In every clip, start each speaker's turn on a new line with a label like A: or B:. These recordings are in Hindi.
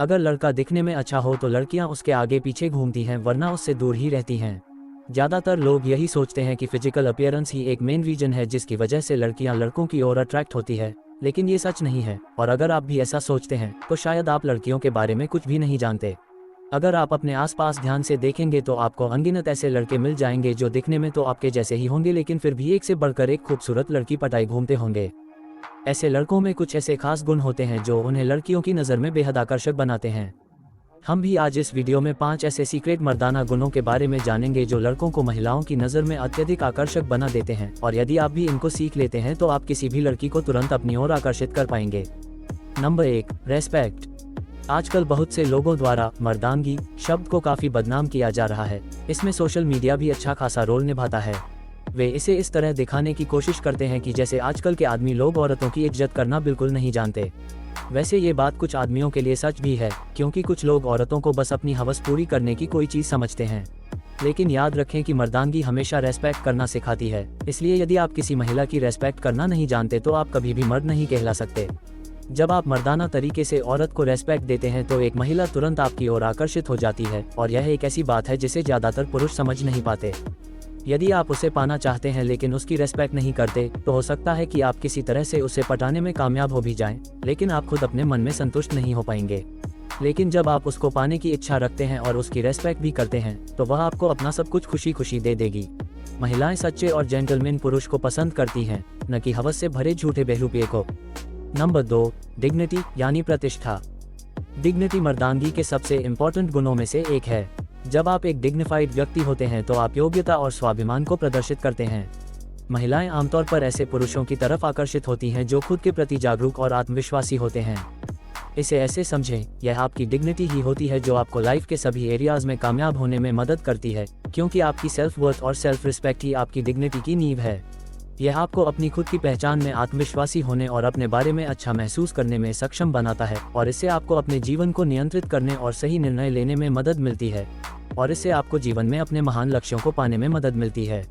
A: अगर लड़का दिखने में अच्छा हो तो लड़कियां उसके आगे पीछे घूमती हैं, वरना उससे दूर ही रहती हैं। ज़्यादातर लोग यही सोचते हैं कि फिजिकल अपीयरेंस ही एक मेन रीजन है जिसकी वजह से लड़कियां लड़कों की ओर अट्रैक्ट होती है, लेकिन ये सच नहीं है। और अगर आप भी ऐसा सोचते हैं तो शायद आप लड़कियों के बारे में कुछ भी नहीं जानते। अगर आप अपने आसपास ध्यान से देखेंगे तो आपको अनगिनत ऐसे लड़के मिल जाएंगे जो दिखने में तो आपके जैसे ही होंगे, लेकिन फिर भी एक से बढ़कर एक खूबसूरत लड़की पटाए घूमते होंगे। ऐसे लड़कों में कुछ ऐसे खास गुण होते हैं जो उन्हें लड़कियों की नज़र में बेहद आकर्षक बनाते हैं। हम भी आज इस वीडियो में 5 ऐसे सीक्रेट मर्दाना गुणों के बारे में जानेंगे जो लड़कों को महिलाओं की नज़र में अत्यधिक आकर्षक बना देते हैं, और यदि आप भी इनको सीख लेते हैं तो आप किसी भी लड़की को तुरंत अपनी ओर आकर्षित कर पाएंगे। Number 1, respect. आजकल बहुत से लोगों द्वारा मर्दानगी शब्द को काफ़ी बदनाम किया जा रहा है। इसमें सोशल मीडिया भी अच्छा खासा रोल निभाता है। वे इसे इस तरह दिखाने की कोशिश करते हैं कि जैसे आजकल के आदमी लोग औरतों की इज्जत करना बिल्कुल नहीं जानते। वैसे ये बात कुछ आदमियों के लिए सच भी है, क्योंकि कुछ लोग औरतों को बस अपनी हवस पूरी करने की कोई चीज़ समझते हैं। लेकिन याद रखें कि मर्दानगी हमेशा रेस्पेक्ट करना सिखाती है, इसलिए यदि आप किसी महिला की रेस्पेक्ट करना नहीं जानते तो आप कभी भी मर्द नहीं कहला सकते। जब आप मर्दाना तरीके से औरत को रेस्पेक्ट देते हैं तो एक महिला तुरंत आपकी ओर आकर्षित हो जाती है, और यह एक ऐसी बात है जिसे ज़्यादातर पुरुष समझ नहीं पाते। यदि आप उसे पाना चाहते हैं लेकिन उसकी रेस्पेक्ट नहीं करते तो हो सकता है कि आप किसी तरह से उसे पटाने में कामयाब हो भी जाएं, लेकिन आप खुद अपने मन में संतुष्ट नहीं हो पाएंगे। लेकिन जब आप उसको पाने की इच्छा रखते हैं और उसकी रेस्पेक्ट भी करते हैं तो वह आपको अपना सब कुछ खुशी खुशी दे देगी। महिलाएं सच्चे और जेंटलमैन पुरुष को पसंद करती हैं, न कि हवस से भरे झूठे बहरूपिये को। नंबर 2, डिग्निटी यानी प्रतिष्ठा। डिग्निटी मर्दानगी के सबसे इम्पोर्टेंट गुणों में से एक है। जब आप एक डिग्निफाइड व्यक्ति होते हैं तो आप योग्यता और स्वाभिमान को प्रदर्शित करते हैं। महिलाएं आमतौर पर ऐसे पुरुषों की तरफ आकर्षित होती हैं जो खुद के प्रति जागरूक और आत्मविश्वासी होते हैं। इसे ऐसे समझें, यह आपकी डिग्निटी ही होती है जो आपको लाइफ के सभी एरियाज में कामयाब होने में मदद करती है, क्योंकि आपकी सेल्फ वर्थ और सेल्फ रिस्पेक्ट ही आपकी डिग्निटी की नींव है। यह आपको अपनी खुद की पहचान में आत्मविश्वासी होने और अपने बारे में अच्छा महसूस करने में सक्षम बनाता है, और इससे आपको अपने जीवन को नियंत्रित करने और सही निर्णय लेने में मदद मिलती है, और इससे आपको जीवन में अपने महान लक्ष्यों को पाने में मदद मिलती है।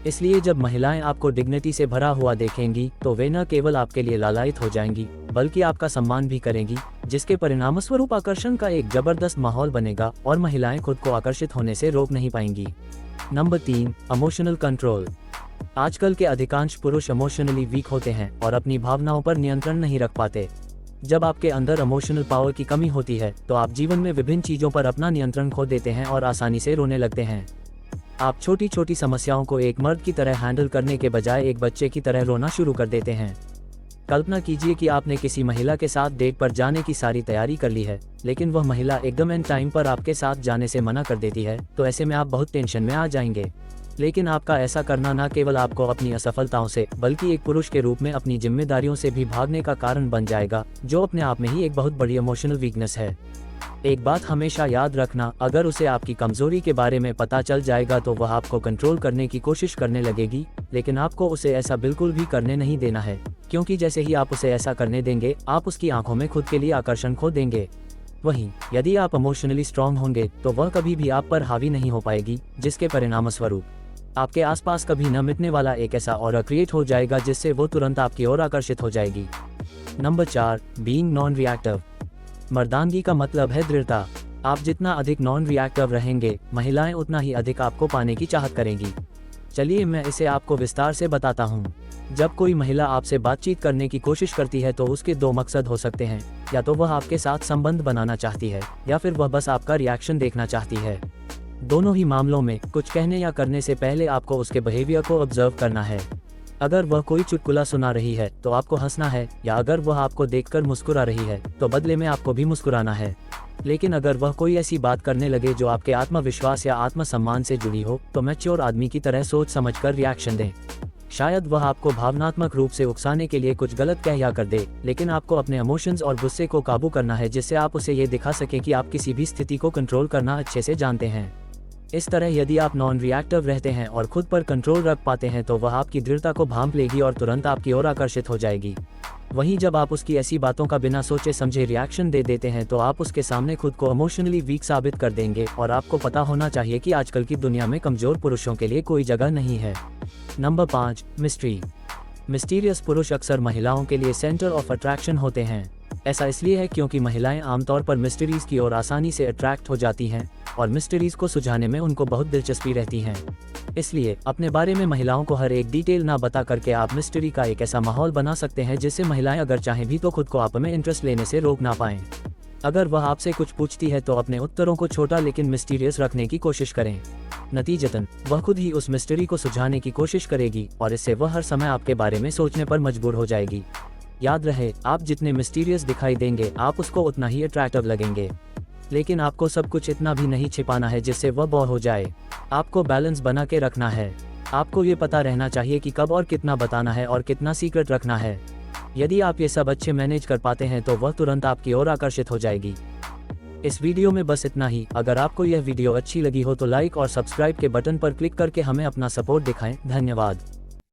A: इसलिए जब महिलाएं आपको डिग्निटी से भरा हुआ देखेंगी तो वे न केवल आपके लिए लालायित हो जाएंगी बल्कि आपका सम्मान भी करेंगी, जिसके परिणामस्वरूप आकर्षण का एक जबरदस्त माहौल बनेगा और महिलाएं खुद को आकर्षित होने से रोक नहीं पाएंगी। Number 3, emotional control. आजकल के अधिकांश पुरुष इमोशनली वीक होते हैं और अपनी भावनाओं पर नियंत्रण नहीं रख पाते। जब आपके अंदर इमोशनल पावर की कमी होती है तो आप जीवन में विभिन्न चीज़ों पर अपना नियंत्रण खो देते हैं और आसानी से रोने लगते हैं। आप छोटी छोटी समस्याओं को एक मर्द की तरह हैंडल करने के बजाय एक बच्चे की तरह रोना शुरू कर देते हैं। कल्पना कीजिए कि आपने किसी महिला के साथ डेट पर जाने की सारी तैयारी कर ली है, लेकिन वह महिला एकदम एंड टाइम पर आपके साथ जाने से मना कर देती है, तो ऐसे में आप बहुत टेंशन में आ जाएंगे। लेकिन आपका ऐसा करना न केवल आपको अपनी असफलताओं से बल्कि एक पुरुष के रूप में अपनी जिम्मेदारियों से भी भागने का कारण बन जाएगा, जो अपने आप में ही एक बहुत बड़ी इमोशनल वीकनेस है। एक बात हमेशा याद रखना, अगर उसे आपकी कमजोरी के बारे में पता चल जाएगा तो वह आपको कंट्रोल करने की कोशिश करने लगेगी, लेकिन आपको उसे ऐसा बिल्कुल भी करने नहीं देना है, क्योंकि जैसे ही आप उसे ऐसा करने देंगे आप उसकी आंखों में खुद के लिए आकर्षण खो देंगे। वहीं यदि आप इमोशनली स्ट्रांग होंगे तो वह कभी भी आप पर हावी नहीं हो पाएगी, जिसके परिणामस्वरूप आपके आसपास कभी न मिटने वाला एक ऐसा ऑरा क्रिएट हो जाएगा जिससे वो तुरंत आपकी ओर आकर्षित हो जाएगी। Number 4, being non reactive. मर्दानगी का मतलब है दृढ़ता। आप जितना अधिक नॉन रिएक्टिव रहेंगे, महिलाएं उतना ही अधिक आपको पाने की चाहत करेंगी। चलिए मैं इसे आपको विस्तार से बताता हूँ। जब कोई महिला आपसे बातचीत करने की कोशिश करती है तो उसके 2 मकसद हो सकते हैं, या तो वह आपके साथ संबंध बनाना चाहती है या फिर वह बस आपका रिएक्शन देखना चाहती है। दोनों ही मामलों में कुछ कहने या करने से पहले आपको उसके बिहेवियर को ऑब्जर्व करना है। अगर वह कोई चुटकुला सुना रही है तो आपको हंसना है, या अगर वह आपको देखकर मुस्कुरा रही है तो बदले में आपको भी मुस्कुराना है। लेकिन अगर वह कोई ऐसी बात करने लगे जो आपके आत्मविश्वास या आत्मसम्मान से जुड़ी हो तो मैच्योर आदमी की तरह सोच समझकर रिएक्शन दें। शायद वह आपको भावनात्मक रूप से उकसाने के लिए कुछ गलत कह या कर दे, लेकिन आपको अपने इमोशंस और गुस्से को काबू करना है, जिससे आप उसे ये दिखा सकें कि आप किसी भी स्थिति को कंट्रोल करना अच्छे से जानते हैं। इस तरह यदि आप नॉन रिएक्टिव रहते हैं और खुद पर कंट्रोल रख पाते हैं तो वह आपकी दृढ़ता को भांप लेगी और तुरंत आपकी ओर आकर्षित हो जाएगी। वहीं जब आप उसकी ऐसी बातों का बिना सोचे समझे रिएक्शन दे देते हैं तो आप उसके सामने खुद को इमोशनली वीक साबित कर देंगे, और आपको पता होना चाहिए कि आजकल की दुनिया में कमजोर पुरुषों के लिए कोई जगह नहीं है। Number 5, mystery. मिस्टीरियस पुरुष अक्सर महिलाओं के लिए सेंटर ऑफ अट्रैक्शन होते हैं। ऐसा इसलिए है क्योंकि महिलाएं आमतौर पर मिस्ट्रीज की ओर आसानी से अट्रैक्ट हो जाती हैं और मिस्ट्रीज को सुलझाने में उनको बहुत दिलचस्पी रहती हैं। इसलिए अपने बारे में महिलाओं को हर एक डिटेल ना बता करके आप मिस्ट्री का एक ऐसा माहौल बना सकते हैं जिससे महिलाएं अगर चाहें भी तो खुद को आप में इंटरेस्ट लेने से रोक ना पाएं। अगर वह आपसे कुछ पूछती है तो अपने उत्तरों को छोटा लेकिन मिस्टीरियस रखने की कोशिश करें। नतीजतन वह खुद ही उस मिस्ट्री को सुलझाने की कोशिश करेगी और इससे वह हर समय आपके बारे में सोचने पर मजबूर हो जाएगी। याद रहे, आप जितने मिस्टीरियस दिखाई देंगे आप उसको उतना ही अट्रैक्टिव लगेंगे। लेकिन आपको सब कुछ इतना भी नहीं छिपाना है जिससे वह बोर हो जाए। आपको बैलेंस बना के रखना है। आपको ये पता रहना चाहिए कि कब और कितना बताना है और कितना सीक्रेट रखना है। यदि आप ये सब अच्छे मैनेज कर पाते हैं तो वह तुरंत आपकी ओर आकर्षित हो जाएगी। इस वीडियो में बस इतना ही। अगर आपको यह वीडियो अच्छी लगी हो तो लाइक और सब्सक्राइब के बटन पर क्लिक करके हमें अपना सपोर्ट दिखाएं। धन्यवाद।